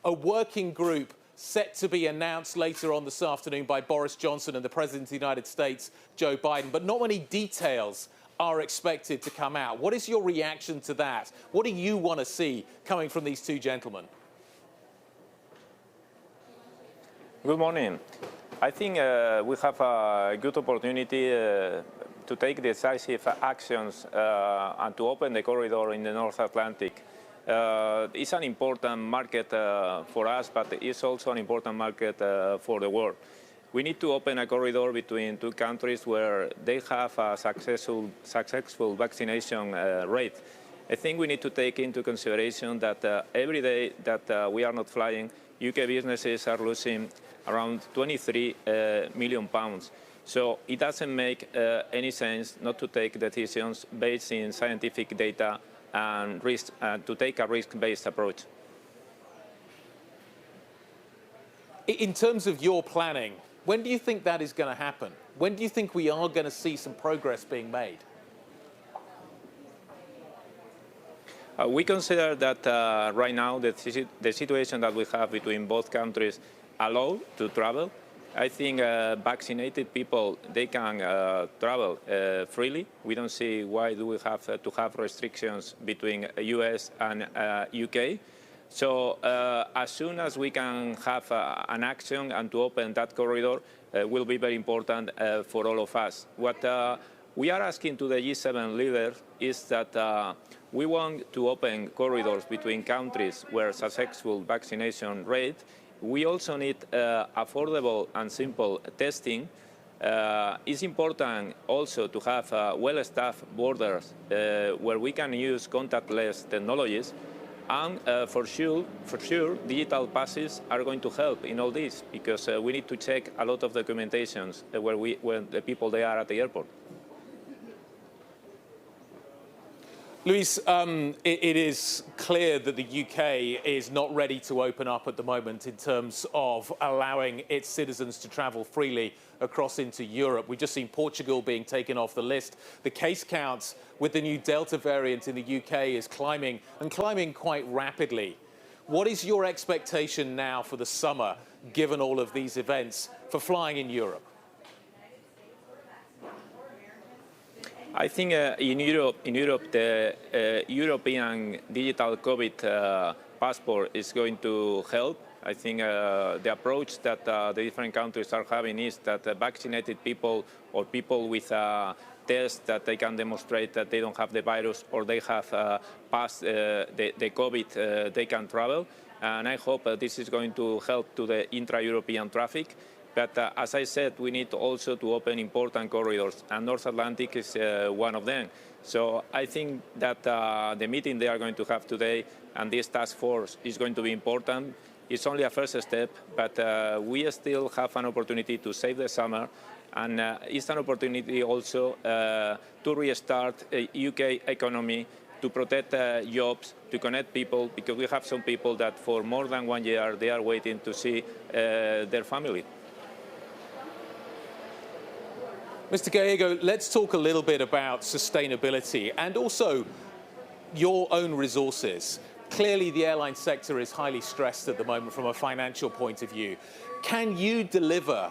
a working group set to be announced later on this afternoon by Boris Johnson and the President of the United States, Joe Biden, but not many details are expected to come out. What is your reaction to that? What do you want to see coming from these two gentlemen? Good morning. I think we have a good opportunity to take decisive actions and to open the corridor in the North Atlantic. It's an important market for us, but it's also an important market for the world. We need to open a corridor between two countries where they have a successful vaccination rate. I think we need to take into consideration that every day that we are not flying, UK businesses are losing around 23 million pounds. So it doesn't make any sense not to take decisions based in scientific data and to take a risk-based approach. In terms of your planning, when do you think that is going to happen? When do you think we are going to see some progress being made? We consider that right now the situation that we have between both countries allow to travel. I think vaccinated people, they can travel freely. We don't see why do we have to have restrictions between US and UK. So as soon as we can have an action and to open that corridor will be very important for all of us. What we are asking to the G7 leaders is that we want to open corridors between countries where successful vaccination rate. We also need affordable and simple testing. It's important also to have well-staffed borders where we can use contactless technologies. And for sure, digital passes are going to help in all this because we need to check a lot of documentations where the people they are at the airport. Luis, it is clear that the UK is not ready to open up at the moment in terms of allowing its citizens to travel freely across into Europe. We've just seen Portugal being taken off the list. The case counts with the new Delta variant in the UK is climbing and climbing quite rapidly. What is your expectation now for the summer, given all of these events, for flying in Europe? I think in Europe, the European digital COVID passport is going to help. I think the approach that the different countries are having is that vaccinated people or people with a test that they can demonstrate that they don't have the virus or they have passed the COVID, they can travel. And I hope this is going to help to the intra-European traffic. But as I said, we need also to open important corridors, and North Atlantic is one of them. So I think that the meeting they are going to have today and this task force is going to be important. It's only a first step, but we still have an opportunity to save the summer, and it's an opportunity also to restart a UK economy, to protect jobs, to connect people, because we have some people that for more than 1 year they are waiting to see their family. Mr. Gallego, let's talk a little bit about sustainability and also your own resources. Clearly, the airline sector is highly stressed at the moment from a financial point of view. Can you deliver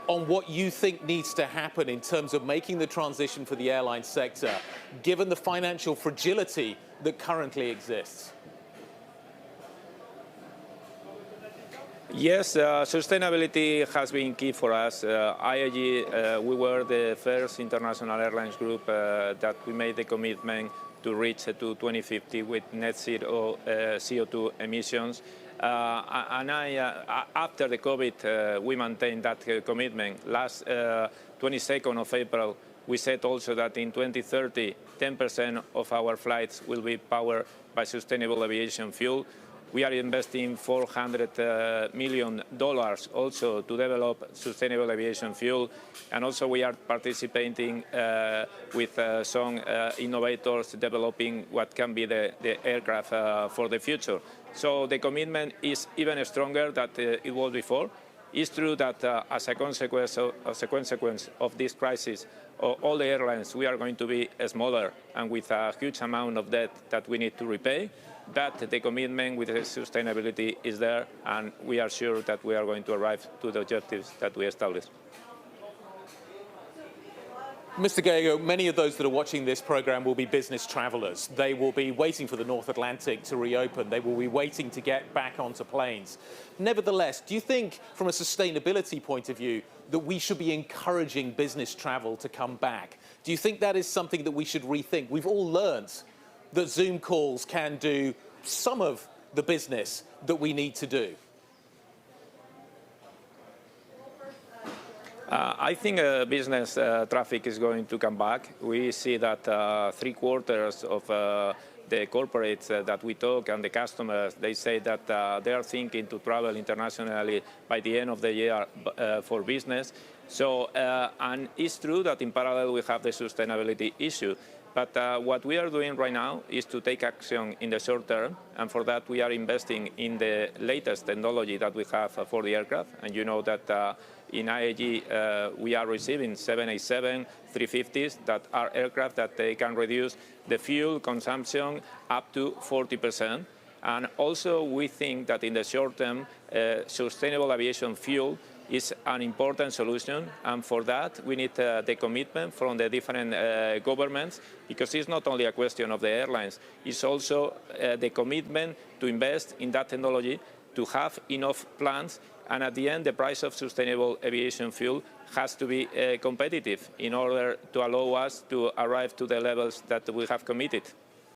on what you think needs to happen in terms of making the transition for the airline sector, given the financial fragility that currently exists? Yes, sustainability has been key for us. IAG, we were the first international airlines group that we made the commitment to reach to 2050 with net zero CO2 emissions. And after the COVID, we maintained that commitment. Last 22nd of April, we said also that in 2030, 10% of our flights will be powered by sustainable aviation fuel. We are investing $400 million also to develop sustainable aviation fuel. And also we are participating with some innovators developing what can be the aircraft for the future. So the commitment is even stronger than it was before. It's true that as a consequence of this crisis, all the airlines, we are going to be smaller and with a huge amount of debt that we need to repay. but the commitment with the sustainability is there, and we are sure that we are going to arrive to the objectives that we established. Mr. Gallego, many of those that are watching this program will be business travelers. They will be waiting for the North Atlantic to reopen. They will be waiting to get back onto planes. Nevertheless, do you think, from a sustainability point of view, that we should be encouraging business travel to come back? Do you think that is something that we should rethink? We've all learned that Zoom calls can do some of the business that we need to do. I think business traffic is going to come back. We see that 3/4 of the corporates that we talk and the customers, they say that they are thinking to travel internationally by the end of the year for business. So, and it's true that in parallel we have the sustainability issue. But what we are doing right now is to take action in the short term, and for that we are investing in the latest technology that we have for the aircraft. And you know that in IAG we are receiving 787 350s that are aircraft that they can reduce the fuel consumption up to 40%. And also we think that in the short term, sustainable aviation fuel is an important solution, and for that we need the commitment from the different governments, because it's not only a question of the airlines, it's also the commitment to invest in that technology, to have enough plans, and at the end the price of sustainable aviation fuel has to be competitive in order to allow us to arrive to the levels that we have committed.